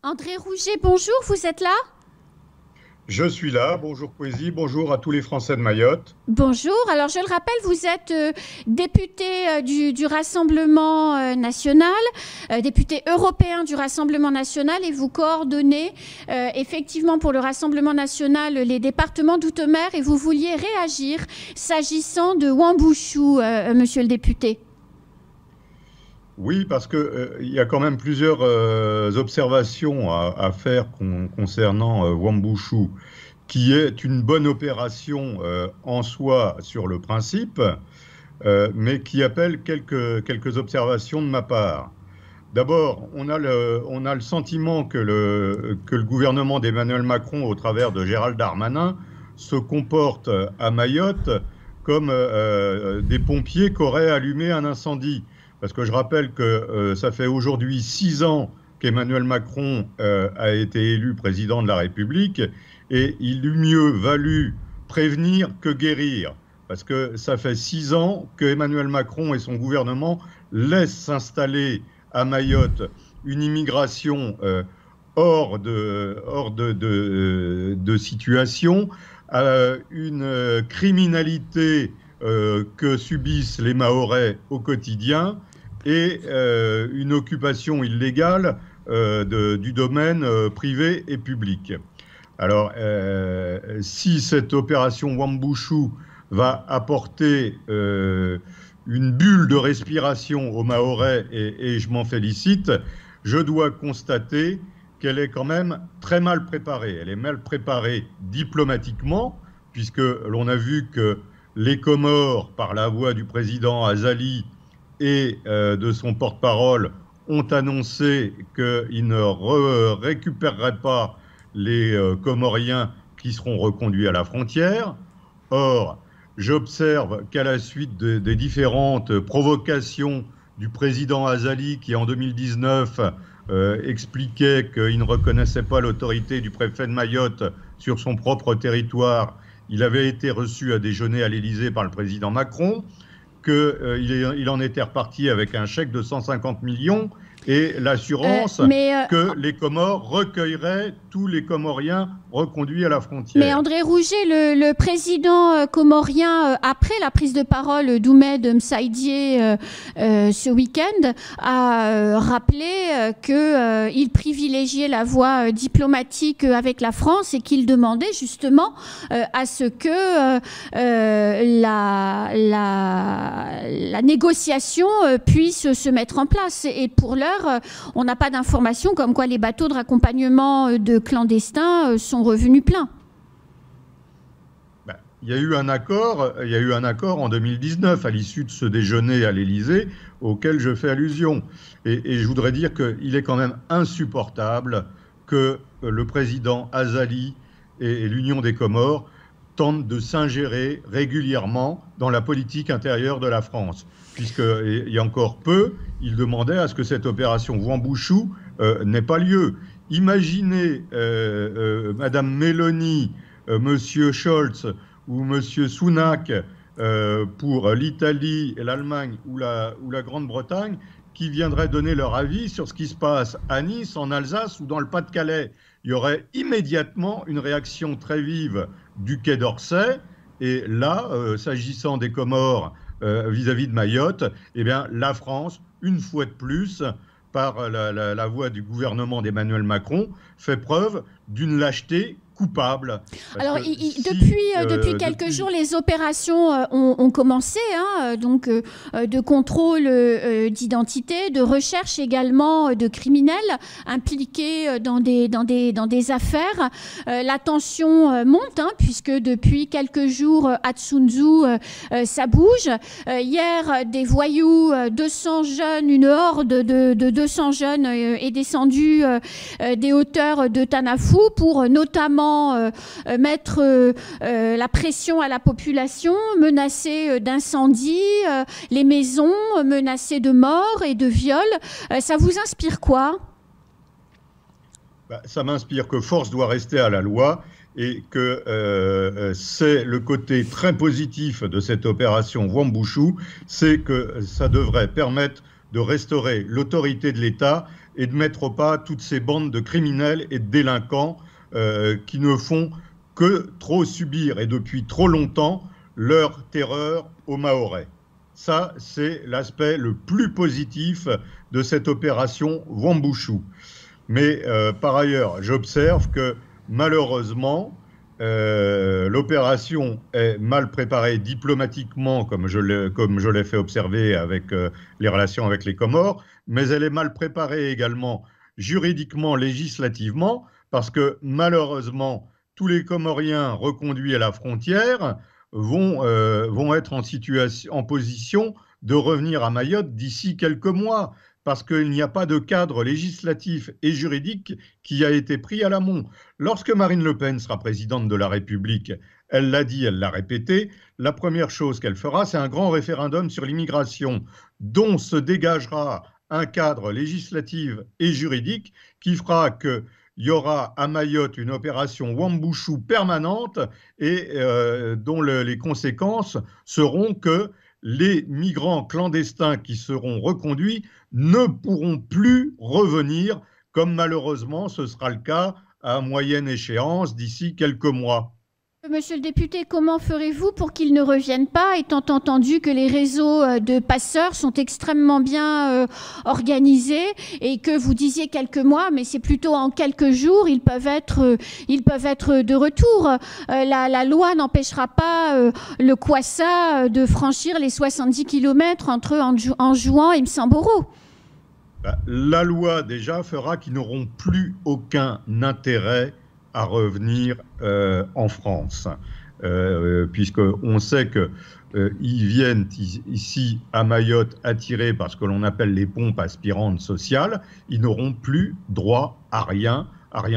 André Rouget, bonjour, vous êtes là? Je suis là, bonjour Poésie, bonjour à tous les Français de Mayotte. Bonjour, alors je le rappelle, vous êtes député du Rassemblement national, député européen du Rassemblement national et vous coordonnez effectivement pour le Rassemblement national les départements d'outre-mer et vous vouliez réagir s'agissant de Wambouchou, monsieur le député. Oui, parce que il y a quand même plusieurs observations à faire concernant Wambouchou, qui est une bonne opération en soi sur le principe, mais qui appelle quelques observations de ma part. D'abord, on a le sentiment que le gouvernement d'Emmanuel Macron, au travers de Gérald Darmanin, se comporte à Mayotte comme des pompiers qui auraient allumé un incendie. Parce que je rappelle que ça fait aujourd'hui 6 ans qu'Emmanuel Macron a été élu président de la République et il eût mieux valu prévenir que guérir. Parce que ça fait 6 ans qu'Emmanuel Macron et son gouvernement laissent s'installer à Mayotte une immigration hors de situation, une criminalité que subissent les Mahorais au quotidien et une occupation illégale du domaine privé et public. Alors, si cette opération Wambouchou va apporter une bulle de respiration aux Mahorais, et je m'en félicite, je dois constater qu'elle est quand même très mal préparée. Elle est mal préparée diplomatiquement, puisque l'on a vu que les Comores, par la voix du président Azali et de son porte-parole, ont annoncé qu'ils ne récupéreraient pas les Comoriens qui seront reconduits à la frontière. Or, j'observe qu'à la suite des différentes provocations du président Azali, qui en 2019 expliquait qu'il ne reconnaissait pas l'autorité du préfet de Mayotte sur son propre territoire, il avait été reçu à déjeuner à l'Élysée par le président Macron, qu'il en était reparti avec un chèque de 150 millions et l'assurance que les Comores recueilleraient tous les Comoriens reconduits à la frontière. Mais André Rouget, le président comorien, après la prise de parole d'Oumed Msaïdié ce week-end, a rappelé qu'il privilégiait la voie diplomatique avec la France et qu'il demandait justement à ce que la négociation puisse se mettre en place. Et pour l'heure, on n'a pas d'informations comme quoi les bateaux de raccompagnement de clandestins sont revenus pleins. Il y a eu un accord en 2019 à l'issue de ce déjeuner à l'Élysée auquel je fais allusion. Et je voudrais dire qu'il est quand même insupportable que le président Azali et l'Union des Comores tentent de s'ingérer régulièrement dans la politique intérieure de la France. Puisqu'il y a encore peu, il demandait à ce que cette opération Wambouchou n'ait pas lieu. Imaginez Madame Meloni, Monsieur Scholz ou Monsieur Sunak pour l'Italie, l'Allemagne ou la Grande-Bretagne qui viendraient donner leur avis sur ce qui se passe à Nice, en Alsace ou dans le Pas-de-Calais. Il y aurait immédiatement une réaction très vive du Quai d'Orsay. Et là, s'agissant des Comores vis-à-vis de Mayotte, eh bien, la France, une fois de plus, par la voix du gouvernement d'Emmanuel Macron, fait preuve d'une lâcheté coupable. Alors, depuis quelques jours, les opérations ont commencé, donc de contrôle d'identité, de recherche également de criminels impliqués dans des affaires. La tension monte, puisque depuis quelques jours, à Tsunzu, ça bouge. Hier, des voyous, 200 jeunes, une horde de 200 jeunes est descendue des hauteurs de Tanafou pour notamment mettre la pression à la population, menacer d'incendie les maisons, menacer de mort et de viol. Ça vous inspire quoi? Ça m'inspire que force doit rester à la loi et que c'est le côté très positif de cette opération Wambouchou, c'est que ça devrait permettre de restaurer l'autorité de l'État et de mettre au pas toutes ces bandes de criminels et de délinquants qui ne font que trop subir, et depuis trop longtemps, leur terreur aux Mahorais. Ça, c'est l'aspect le plus positif de cette opération Wambushu. Mais par ailleurs, j'observe que malheureusement, l'opération est mal préparée diplomatiquement, comme je l'ai fait observer avec les relations avec les Comores, mais elle est mal préparée également juridiquement, législativement, parce que malheureusement, tous les Comoriens reconduits à la frontière vont être en position de revenir à Mayotte d'ici quelques mois, parce qu'il n'y a pas de cadre législatif et juridique qui a été pris à l'amont. Lorsque Marine Le Pen sera présidente de la République, elle l'a dit, elle l'a répété, la première chose qu'elle fera, c'est un grand référendum sur l'immigration, dont se dégagera un cadre législatif et juridique qui fera qu'il y aura à Mayotte une opération Wambushu permanente et dont les conséquences seront que les migrants clandestins qui seront reconduits ne pourront plus revenir, comme malheureusement ce sera le cas à moyenne échéance d'ici quelques mois. Monsieur le député, comment ferez-vous pour qu'ils ne reviennent pas, étant entendu que les réseaux de passeurs sont extrêmement bien organisés et que vous disiez quelques mois, mais c'est plutôt en quelques jours, ils peuvent être de retour. La loi n'empêchera pas le Kwassa de franchir les 70 km entre Anjouan et Msamboro. La loi déjà fera qu'ils n'auront plus aucun intérêt à revenir en France, puisqu'on sait qu'ils viennent ici à Mayotte attirés par ce que l'on appelle les pompes aspirantes sociales. Ils n'auront plus droit à rien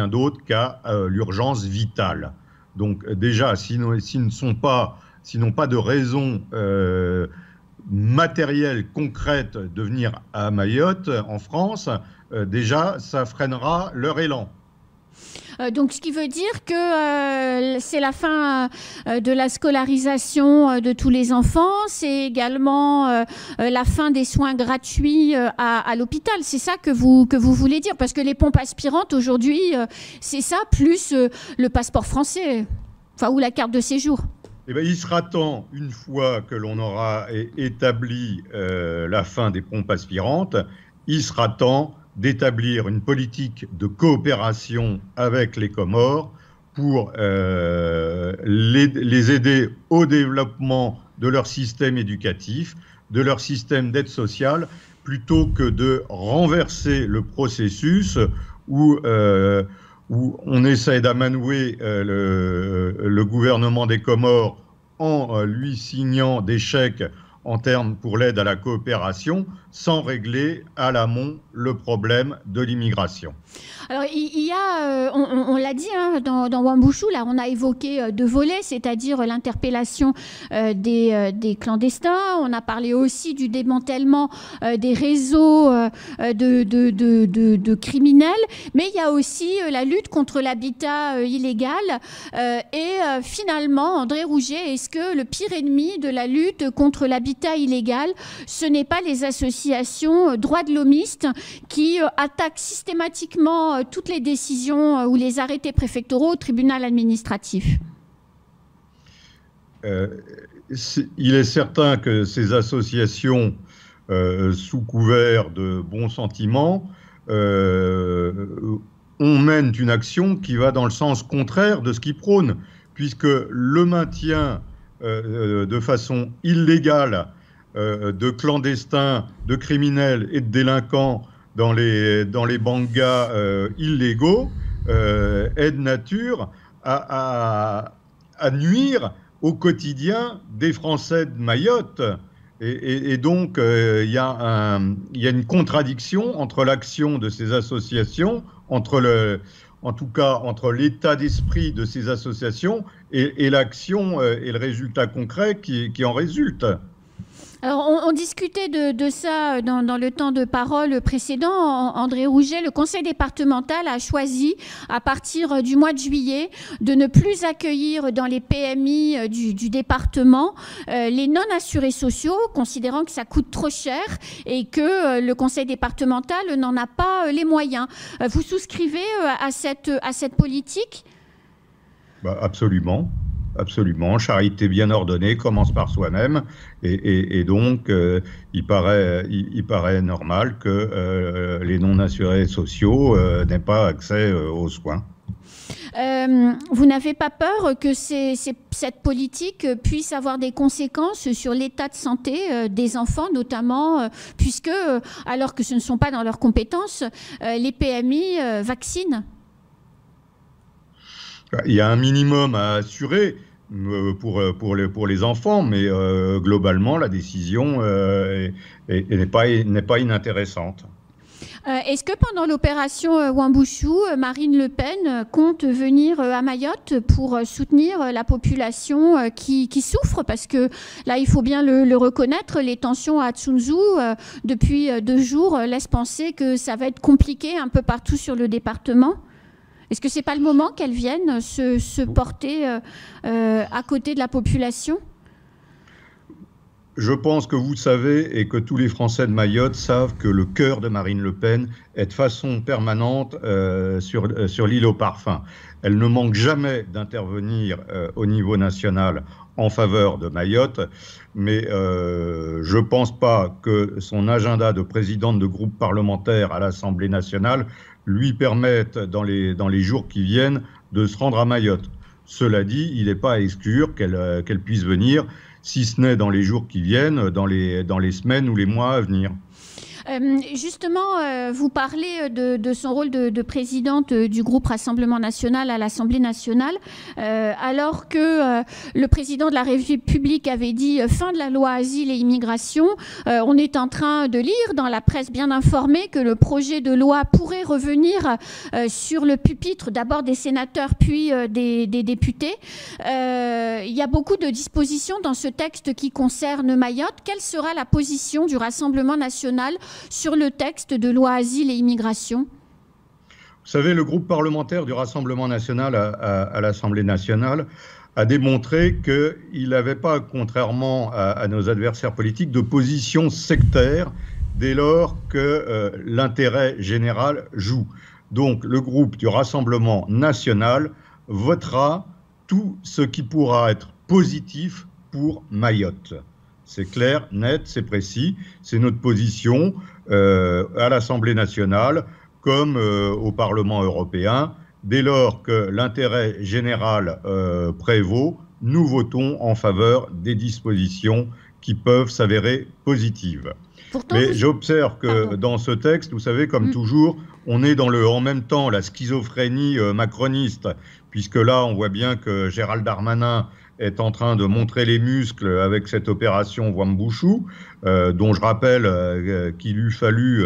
d'autre qu'à l'urgence vitale. Donc déjà, s'ils n'ont pas de raison matérielle, concrète de venir à Mayotte, en France, déjà, ça freinera leur élan. Donc, ce qui veut dire que c'est la fin de la scolarisation de tous les enfants, c'est également la fin des soins gratuits à l'hôpital. C'est ça que vous voulez dire? Parce que les pompes aspirantes, aujourd'hui, c'est ça, plus le passeport français, enfin, ou la carte de séjour. Eh bien, il sera temps, une fois que l'on aura établi la fin des pompes aspirantes, il sera temps d'établir une politique de coopération avec les Comores pour les aider au développement de leur système éducatif, de leur système d'aide sociale, plutôt que de renverser le processus où on essaie d'amanouer le gouvernement des Comores en lui signant des chèques en termes pour l'aide à la coopération, sans régler à l'amont le problème de l'immigration. Alors, il y a, on l'a dit, hein, dans Wambushu, là, on a évoqué deux volets, c'est-à-dire l'interpellation des clandestins. On a parlé aussi du démantèlement des réseaux de criminels. Mais il y a aussi la lutte contre l'habitat illégal. Et finalement, André Rouget, est-ce que le pire ennemi de la lutte contre l'habitat illégal, ce n'est pas les associations droits de l'homiste qui attaquent systématiquement toutes les décisions ou les arrêtés préfectoraux au tribunal administratif? Il est certain que ces associations, sous couvert de bons sentiments, mènent une action qui va dans le sens contraire de ce qu'ils prônent, puisque le maintien de façon illégale de clandestins, de criminels et de délinquants dans les bangas illégaux est de nature à nuire au quotidien des Français de Mayotte. Et donc, il y a une contradiction entre l'action de ces associations, en tout cas entre l'état d'esprit de ces associations et l'action et le résultat concret qui en résulte. Alors, on discutait de ça dans le temps de parole précédent. André Rouget, le conseil départemental a choisi, à partir du mois de juillet, de ne plus accueillir dans les PMI du département les non-assurés sociaux, considérant que ça coûte trop cher et que le conseil départemental n'en a pas les moyens. Vous souscrivez à cette politique ? Absolument. Absolument. Charité bien ordonnée commence par soi-même et donc il paraît normal que les non-assurés sociaux n'aient pas accès aux soins. Vous n'avez pas peur que cette politique puisse avoir des conséquences sur l'état de santé des enfants, notamment puisque, alors que ce ne sont pas dans leurs compétences, les PMI vaccinent ? Il y a un minimum à assurer pour les enfants, mais globalement, la décision n'est pas inintéressante. Est-ce que pendant l'opération Wuambushu, Marine Le Pen compte venir à Mayotte pour soutenir la population qui souffre? Parce que là, il faut bien le reconnaître, les tensions à Tsunzu depuis 2 jours laissent penser que ça va être compliqué un peu partout sur le département. Est-ce que ce n'est pas le moment qu'elle vienne se porter à côté de la population? Je pense que vous savez et que tous les Français de Mayotte savent que le cœur de Marine Le Pen est de façon permanente sur l'île aux parfums. Elle ne manque jamais d'intervenir au niveau national en faveur de Mayotte, mais je ne pense pas que son agenda de présidente de groupe parlementaire à l'Assemblée nationale lui permettent, dans les jours qui viennent, de se rendre à Mayotte. Cela dit, il n'est pas à exclure qu'elle puisse venir, si ce n'est dans les jours qui viennent, dans les semaines ou les mois à venir. Justement, vous parlez de son rôle de présidente du groupe Rassemblement National à l'Assemblée nationale, alors que le président de la République avait dit fin de la loi Asile et Immigration. On est en train de lire dans la presse bien informée que le projet de loi pourrait revenir sur le pupitre d'abord des sénateurs puis des députés. Il y a beaucoup de dispositions dans ce texte qui concernent Mayotte. Quelle sera la position du Rassemblement National sur le texte de loi Asile et Immigration? Vous savez, le groupe parlementaire du Rassemblement national à l'Assemblée nationale a démontré qu'il n'avait pas, contrairement à nos adversaires politiques, de position sectaire dès lors que l'intérêt général joue. Donc, le groupe du Rassemblement national votera tout ce qui pourra être positif pour Mayotte. C'est clair, net, c'est précis, c'est notre position à l'Assemblée nationale comme au Parlement européen. Dès lors que l'intérêt général prévaut, nous votons en faveur des dispositions qui peuvent s'avérer positives. Pourtant, mais j'observe que dans ce texte, vous savez, comme toujours, on est dans en même temps la schizophrénie macroniste, puisque là, on voit bien que Gérald Darmanin est en train de montrer les muscles avec cette opération Wuambushu, dont je rappelle qu'il eût fallu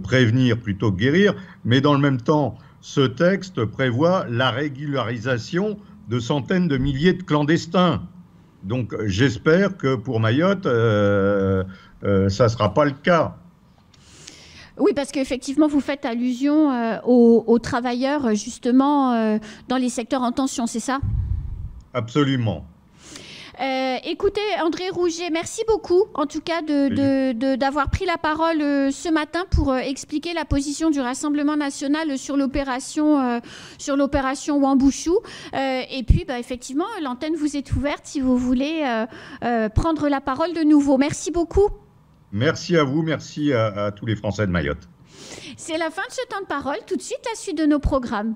prévenir plutôt que guérir. Mais dans le même temps, ce texte prévoit la régularisation de centaines de milliers de clandestins. Donc j'espère que pour Mayotte, ça ne sera pas le cas. Oui, parce qu'effectivement, vous faites allusion aux travailleurs, justement, dans les secteurs en tension, c'est ça ? Absolument. Écoutez, André Rouget, merci beaucoup, en tout cas, d'avoir pris la parole ce matin pour expliquer la position du Rassemblement national sur l'opération Wuambushu. Et puis, effectivement, l'antenne vous est ouverte si vous voulez prendre la parole de nouveau. Merci beaucoup. Merci à vous, merci à tous les Français de Mayotte. C'est la fin de ce temps de parole. Tout de suite, la suite de nos programmes.